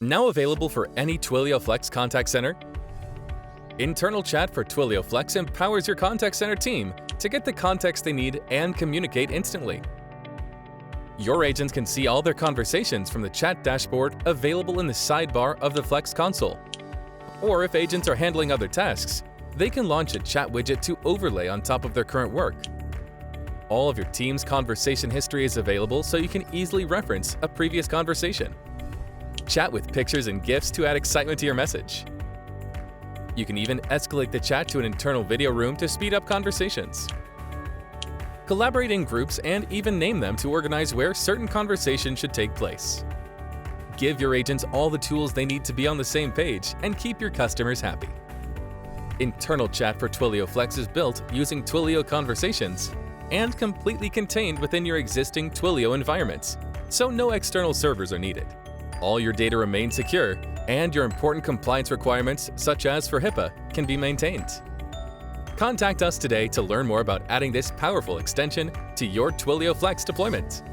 Now available for any Twilio Flex contact center. Internal chat for Twilio Flex empowers your contact center team to get the context they need and communicate instantly. Your agents can see all their conversations from the chat dashboard available in the sidebar of the Flex console. Or if agents are handling other tasks, they can launch a chat widget to overlay on top of their current work. All of your team's conversation history is available so you can easily reference a previous conversation. Chat with pictures and GIFs to add excitement to your message. You can even escalate the chat to an internal video room to speed up conversations. Collaborate in groups and even name them to organize where certain conversations should take place. Give your agents all the tools they need to be on the same page and keep your customers happy. Internal chat for Twilio Flex is built using Twilio Conversations and completely contained within your existing Twilio environments, so no external servers are needed. All your data remains secure, and your important compliance requirements, such as for HIPAA, can be maintained. Contact us today to learn more about adding this powerful extension to your Twilio Flex deployment.